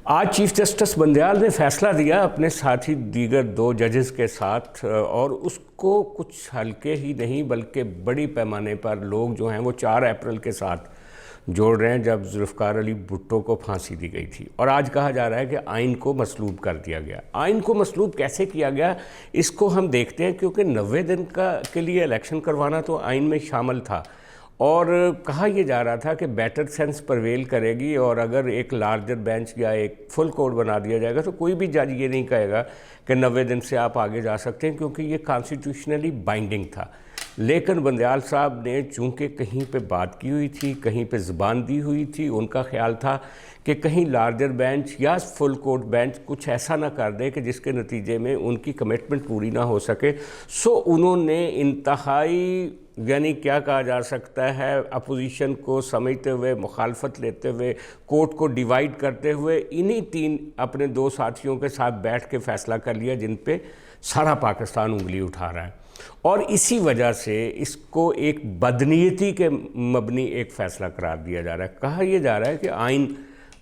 آج chief justice Bandial نے فیصلہ دیا اپنے ساتھی دیگر 2 ججز کے ساتھ، اور اس کو کچھ ہلکے ہی نہیں بلکہ بڑی پیمانے پر لوگ جو ہیں وہ 4 اپریل کے ساتھ جوڑ رہے ہیں جب ذوالفقار علی بھٹو کو پھانسی دی گئی تھی، اور آج کہا جا رہا ہے کہ آئین کو مسلوب کر دیا گیا۔ آئین کو مسلوب کیسے کیا گیا اس کو ہم دیکھتے ہیں، کیونکہ 90 دن کے لیے الیکشن کروانا تو آئین میں شامل تھا، اور کہا یہ جا رہا تھا کہ بیٹر سینس پرویل کرے گی، اور اگر ایک لارجر بینچ یا ایک فل کورٹ بنا دیا جائے گا تو کوئی بھی جج یہ نہیں کہے گا کہ 90 دن سے آپ آگے جا سکتے ہیں، کیونکہ یہ کانسٹیٹیوشنلی بائنڈنگ تھا۔ لیکن بندیال صاحب نے چونکہ کہیں پہ بات کی ہوئی تھی، کہیں پہ زبان دی ہوئی تھی، ان کا خیال تھا کہ کہیں لارجر بینچ یا فل کورٹ بینچ کچھ ایسا نہ کر دے کہ جس کے نتیجے میں ان کی کمٹمنٹ پوری نہ ہو سکے، سو انہوں نے انتہائی یعنی کیا کہا جا سکتا ہے اپوزیشن کو سمجھتے ہوئے، مخالفت لیتے ہوئے، کورٹ کو ڈیوائیڈ کرتے ہوئے انہی 3 اپنے 2 ساتھیوں کے ساتھ بیٹھ کے فیصلہ کر لیا جن پہ سارا پاکستان انگلی اٹھا رہا ہے، اور اسی وجہ سے اس کو ایک بدنیتی کے مبنی ایک فیصلہ قرار دیا جا رہا ہے۔ کہا یہ جا رہا ہے کہ آئین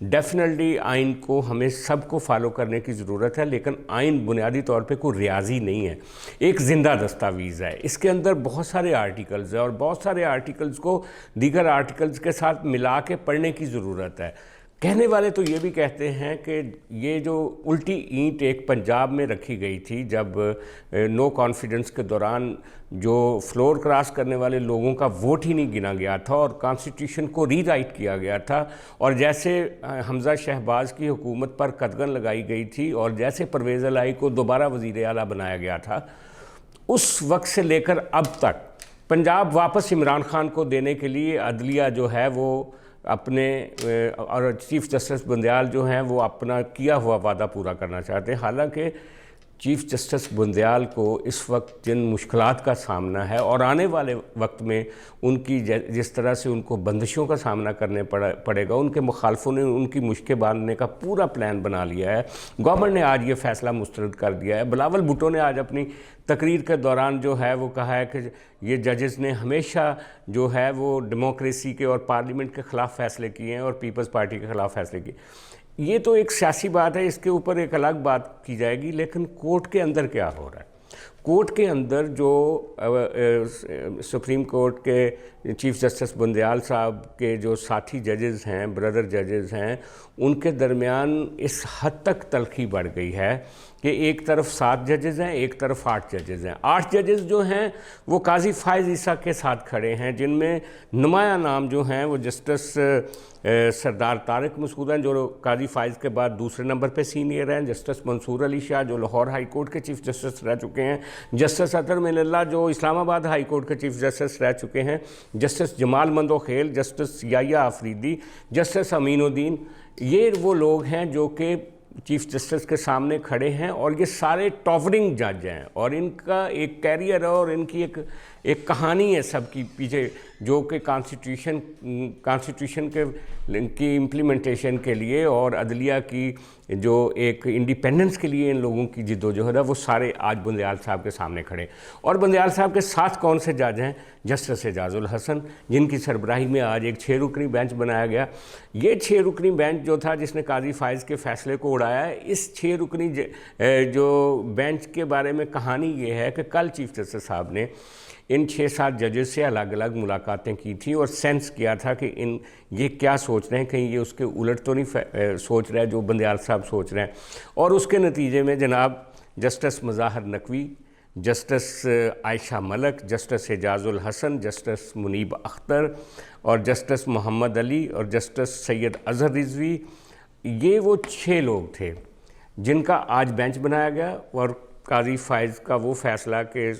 ڈیفینیٹلی آئین کو ہمیں سب کو فالو کرنے کی ضرورت ہے، لیکن آئین بنیادی طور پہ کوئی ریاضی نہیں ہے، ایک زندہ دستاویز ہے۔ اس کے اندر بہت سارے آرٹیکلز ہیں، اور بہت سارے آرٹیکلز کو دیگر آرٹیکلز کے ساتھ ملا کے پڑھنے کی ضرورت ہے۔ کہنے والے تو یہ بھی کہتے ہیں کہ یہ جو الٹی اینٹ ایک پنجاب میں رکھی گئی تھی جب نو کانفیڈنس کے دوران جو فلور کراس کرنے والے لوگوں کا ووٹ ہی نہیں گنا گیا تھا اور کانسٹیٹیوشن کو ری رائٹ کیا گیا تھا، اور جیسے حمزہ شہباز کی حکومت پر قدغن لگائی گئی تھی، اور جیسے پرویز الہی کو دوبارہ وزیر اعلیٰ بنایا گیا تھا، اس وقت سے لے کر اب تک پنجاب واپس عمران خان کو دینے کے لیے عدلیہ جو ہے وہ اپنے اور چیف جسٹس بندیال جو ہیں وہ اپنا کیا ہوا وعدہ پورا کرنا چاہتے ہیں۔ حالانکہ چیف جسٹس بندیال کو اس وقت جن مشکلات کا سامنا ہے، اور آنے والے وقت میں ان کی جس طرح سے ان کو بندشوں کا سامنا کرنے پڑے گا، ان کے مخالفوں نے ان کی مشکیں باندھنے کا پورا پلان بنا لیا ہے۔ گورنمنٹ نے آج یہ فیصلہ مسترد کر دیا ہے۔ بلاول بھٹو نے آج اپنی تقریر کے دوران جو ہے وہ کہا ہے کہ یہ ججز نے ہمیشہ جو ہے وہ ڈیموکریسی کے اور پارلیمنٹ کے خلاف فیصلے کیے ہیں اور پیپلز پارٹی کے خلاف فیصلے کیے۔ یہ تو ایک سیاسی بات ہے، اس کے اوپر ایک الگ بات کی جائے گی، لیکن کورٹ کے اندر کیا ہو رہا ہے؟ کورٹ کے اندر جو سپریم کورٹ کے چیف جسٹس بندیال صاحب کے جو ساتھی ججز ہیں، بردر ججز ہیں، ان کے درمیان اس حد تک تلخی بڑھ گئی ہے کہ ایک طرف 7 ججز ہیں، ایک طرف 8 ججز ہیں۔ 8 ججز جو ہیں وہ قاضی فائز عیسیٰ کے ساتھ کھڑے ہیں، جن میں نمایاں نام جو ہیں وہ جسٹس سردار طارق مسعود ہیں جو قاضی فائز کے بعد دوسرے نمبر پہ سینئر ہیں، جسٹس منصور علی شاہ جو لاہور ہائی کورٹ کے چیف جسٹس رہ چکے ہیں، جسٹس اطہر من اللہ جو اسلام آباد ہائی کورٹ کے چیف جسٹس رہ چکے ہیں، جسٹس جمال مندوخیل، جسٹس یحییٰ آفریدی، جسٹس امین الدین، یہ وہ لوگ ہیں جو کہ چیف جسٹس کے سامنے کھڑے ہیں، اور یہ سارے ٹاورنگ جج ہیں، اور ان کا ایک کیریئر ہے اور ان کی ایک کہانی ہے سب کی پیچھے، جو کہ کانسٹیٹیوشن کی امپلیمنٹیشن کے لیے اور عدلیہ کی جو ایک انڈیپینڈنس کے لیے ان لوگوں کی جد و جہد ہے، وہ سارے آج بندیال صاحب کے سامنے کھڑے۔ اور بندیال صاحب کے ساتھ کون سے جج ہیں؟ جسٹس اعجاز الحسن، جن کی سربراہی میں آج ایک 6 رکنی بینچ بنایا گیا۔ یہ 6 رکنی بینچ جو تھا جس نے قاضی فائز کے فیصلے کو اڑایا ہے، اس 6 رکنی جو بینچ کے بارے میں کہانی یہ ہے کہ کل چیف جسٹس صاحب نے ان 6-7 ججز سے الگ الگ ملاقاتیں کی تھیں اور سینس کیا تھا کہ یہ کیا سوچ رہے ہیں، کہیں یہ اس کے الٹ تو نہیں سوچ رہے جو بندیال صاحب سوچ رہے ہیں، اور اس کے نتیجے میں جناب جسٹس مظاہر نقوی، جسٹس عائشہ ملک، جسٹس اعجاز الحسن، جسٹس منیب اختر اور جسٹس محمد علی اور جسٹس سید اظہر رضوی، یہ وہ 6 لوگ تھے جن کا آج بینچ بنایا گیا، اور قاضی فائز کا وہ فیصلہ کہ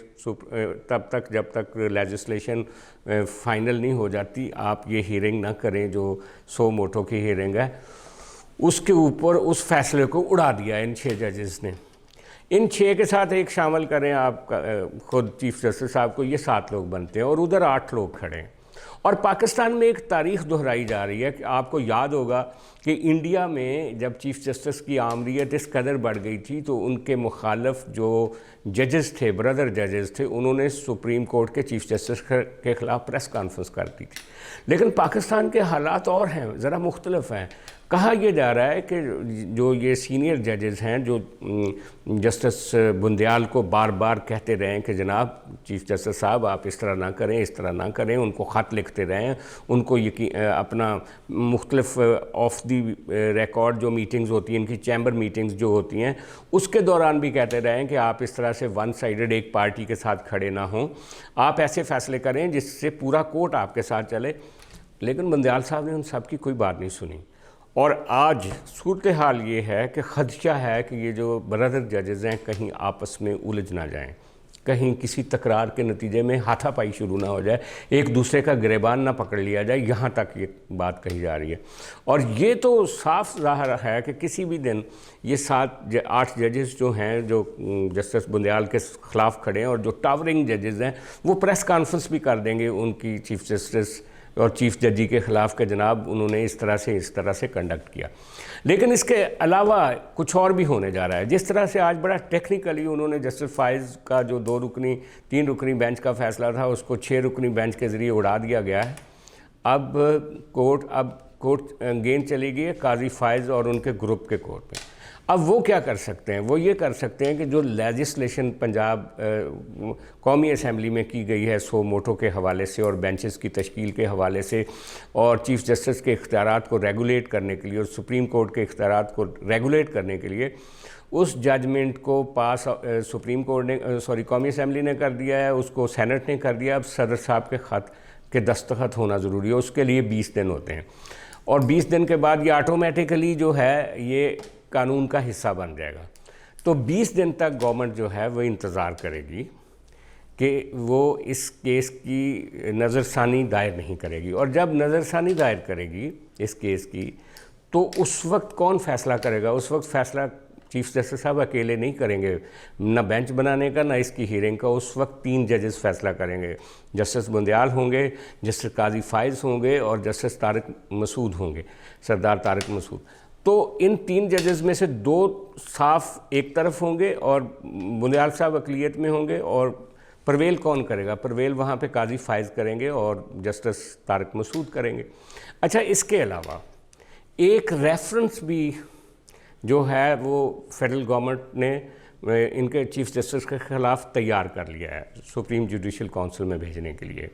تب تک جب تک لیجسلیشن فائنل نہیں ہو جاتی آپ یہ ہیرنگ نہ کریں جو 100 موٹو کی ہیرنگ ہے، اس کے اوپر اس فیصلے کو اڑا دیا ان 6 ججز نے۔ ان 6 کے ساتھ ایک شامل کریں آپ خود چیف جسٹس صاحب کو، یہ 7 لوگ بنتے ہیں، اور ادھر 8 لوگ کھڑے ہیں۔ اور پاکستان میں ایک تاریخ دہرائی جا رہی ہے کہ آپ کو یاد ہوگا کہ انڈیا میں جب چیف جسٹس کی آمریت اس قدر بڑھ گئی تھی تو ان کے مخالف جو ججز تھے، بردر ججز تھے، انہوں نے سپریم کورٹ کے چیف جسٹس کے خلاف پریس کانفرنس کر دی تھی۔ لیکن پاکستان کے حالات اور ہیں، ذرا مختلف ہیں۔ کہا یہ جا رہا ہے کہ جو یہ سینئر ججز ہیں جو جسٹس بندیال کو بار بار کہتے رہیں کہ جناب چیف جسٹس صاحب آپ اس طرح نہ کریں، اس طرح نہ کریں، ان کو خط لکھتے رہیں، ان کو اپنا مختلف آف دی ریکارڈ جو میٹنگز ہوتی ہیں، ان کی چیمبر میٹنگز جو ہوتی ہیں، اس کے دوران بھی کہتے رہیں کہ آپ اس طرح سے ون سائیڈڈ ایک پارٹی کے ساتھ کھڑے نہ ہوں، آپ ایسے فیصلے کریں جس سے پورا کورٹ آپ کے ساتھ چلے. لیکن بندیال صاحب نے ان سب کی کوئی بات نہیں سنی. اور آج صورتحال یہ ہے کہ خدشہ ہے کہ یہ جو برادر ججز ہیں کہیں آپس میں الجھ نہ جائیں، کہیں کسی تکرار کے نتیجے میں ہاتھا پائی شروع نہ ہو جائے، ایک دوسرے کا گریبان نہ پکڑ لیا جائے، یہاں تک یہ بات کہی جا رہی ہے. اور یہ تو صاف ظاہر ہے کہ کسی بھی دن یہ 8 ججز جو ہیں جو جسٹس بندیال کے خلاف کھڑے ہیں اور جو ٹاورنگ ججز ہیں وہ پریس کانفرنس بھی کر دیں گے ان کی چیف جسٹس اور چیف ججی کے خلاف کہ جناب انہوں نے اس طرح سے کنڈکٹ کیا. لیکن اس کے علاوہ کچھ اور بھی ہونے جا رہا ہے. جس طرح سے آج بڑا ٹیکنیکلی انہوں نے جسٹس فائز کا جو 3 رکنی بینچ کا فیصلہ تھا اس کو 6 رکنی بینچ کے ذریعے اڑا دیا گیا ہے. اب کورٹ گیند چلی گئی ہے قاضی فائز اور ان کے گروپ کے کورٹ میں. اب وہ کیا کر سکتے ہیں؟ وہ یہ کر سکتے ہیں کہ جو لیجسلیشن پنجاب قومی اسمبلی میں کی گئی ہے سو موٹو کے حوالے سے اور بینچز کی تشکیل کے حوالے سے اور چیف جسٹس کے اختیارات کو ریگولیٹ کرنے کے لیے اور سپریم کورٹ کے اختیارات کو ریگولیٹ کرنے کے لیے اس ججمنٹ کو پاس سپریم کورٹ نے قومی اسمبلی نے کر دیا ہے، اس کو سینٹ نے کر دیا. اب صدر صاحب کے خط کے دستخط ہونا ضروری ہے، اس کے لیے 20 دن ہوتے ہیں اور 20 دن کے بعد یہ آٹومیٹیکلی جو ہے یہ قانون کا حصہ بن جائے گا. تو 20 دن تک گورنمنٹ جو ہے وہ انتظار کرے گی کہ وہ اس کیس کی نظر ثانی دائر نہیں کرے گی. اور جب نظر ثانی دائر کرے گی اس کیس کی تو اس وقت کون فیصلہ کرے گا؟ اس وقت فیصلہ چیف جسٹس صاحب اکیلے نہیں کریں گے، نہ بینچ بنانے کا نہ اس کی ہیرنگ کا. اس وقت 3 ججز فیصلہ کریں گے. جسٹس بندیال ہوں گے، جسٹس قاضی فائز ہوں گے اور جسٹس طارق مسعود ہوں گے، سردار طارق مسعود. تو ان 3 ججز میں سے 2 صاف ایک طرف ہوں گے اور بندیال صاحب اقلیت میں ہوں گے. اور پرویل کون کرے گا؟ پرویل وہاں پہ قاضی فائز کریں گے اور جسٹس طارق مسعود کریں گے. اچھا، اس کے علاوہ ایک ریفرنس بھی جو ہے وہ فیڈرل گورنمنٹ نے ان کے چیف جسٹس کے خلاف تیار کر لیا ہے سپریم جوڈیشل کونسل میں بھیجنے کے لیے.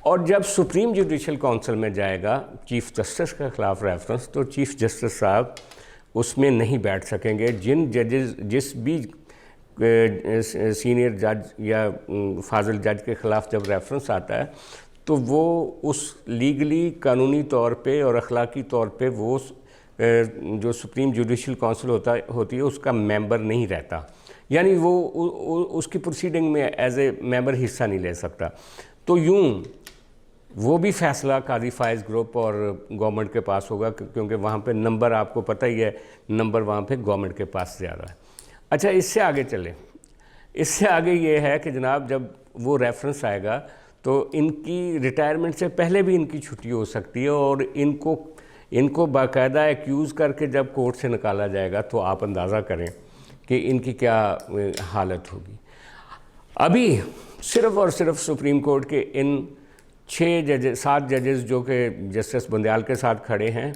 اور جب سپریم جوڈیشل کونسل میں جائے گا چیف جسٹس کے خلاف ریفرنس تو چیف جسٹس صاحب اس میں نہیں بیٹھ سکیں گے. جس بھی سینئر جج یا فاضل جج کے خلاف جب ریفرنس آتا ہے تو وہ اس لیگلی قانونی طور پہ اور اخلاقی طور پہ وہ جو سپریم جوڈیشل کونسل ہوتی ہے اس کا ممبر نہیں رہتا، یعنی وہ اس کی پروسیڈنگ میں ایز اے ممبر حصہ نہیں لے سکتا. تو یوں وہ بھی فیصلہ قاضی فائز گروپ اور گورنمنٹ کے پاس ہوگا کیونکہ وہاں پہ نمبر آپ کو پتہ ہی ہے، نمبر وہاں پہ گورنمنٹ کے پاس زیادہ ہے. اچھا، اس سے آگے چلیں. اس سے آگے یہ ہے کہ جناب جب وہ ریفرنس آئے گا تو ان کی ریٹائرمنٹ سے پہلے بھی ان کی چھٹی ہو سکتی ہے اور ان کو باقاعدہ ایکیوز کر کے جب کورٹ سے نکالا جائے گا تو آپ اندازہ کریں کہ ان کی کیا حالت ہوگی. ابھی صرف اور صرف سپریم کورٹ کے ان 7 ججز جو کہ جسٹس بندیال کے ساتھ کھڑے ہیں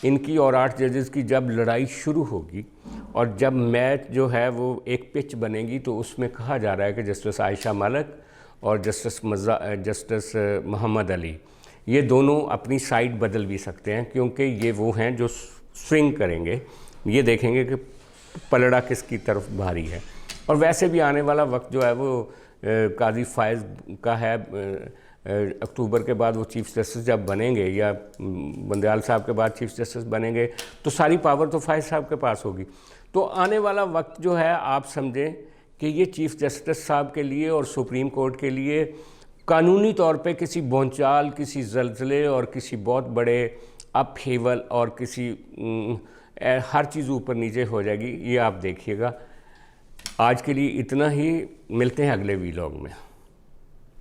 ان کی اور 8 ججز کی جب لڑائی شروع ہوگی اور جب میچ جو ہے وہ ایک پچ بنے گی تو اس میں کہا جا رہا ہے کہ جسٹس عائشہ ملک اور جسٹس محمد علی یہ دونوں اپنی سائڈ بدل بھی سکتے ہیں کیونکہ یہ وہ ہیں جو سوئنگ کریں گے، یہ دیکھیں گے کہ پلڑا کس کی طرف بھاری ہے. اور ویسے بھی آنے والا وقت جو ہے وہ قاضی فائز کا ہے. اکتوبر کے بعد وہ چیف جسٹس جب بنیں گے یا بندیال صاحب کے بعد چیف جسٹس بنیں گے تو ساری پاور تو فائز صاحب کے پاس ہوگی. تو آنے والا وقت جو ہے آپ سمجھیں کہ یہ چیف جسٹس صاحب کے لیے اور سپریم کورٹ کے لیے قانونی طور پہ کسی بونچال، کسی زلزلے اور کسی بہت بڑے اپ ہیول اور کسی ہر چیز اوپر نیچے ہو جائے گی. یہ آپ دیکھیے گا. آج کے لیے اتنا ہی، ملتے ہیں اگلے ویلاگ میں.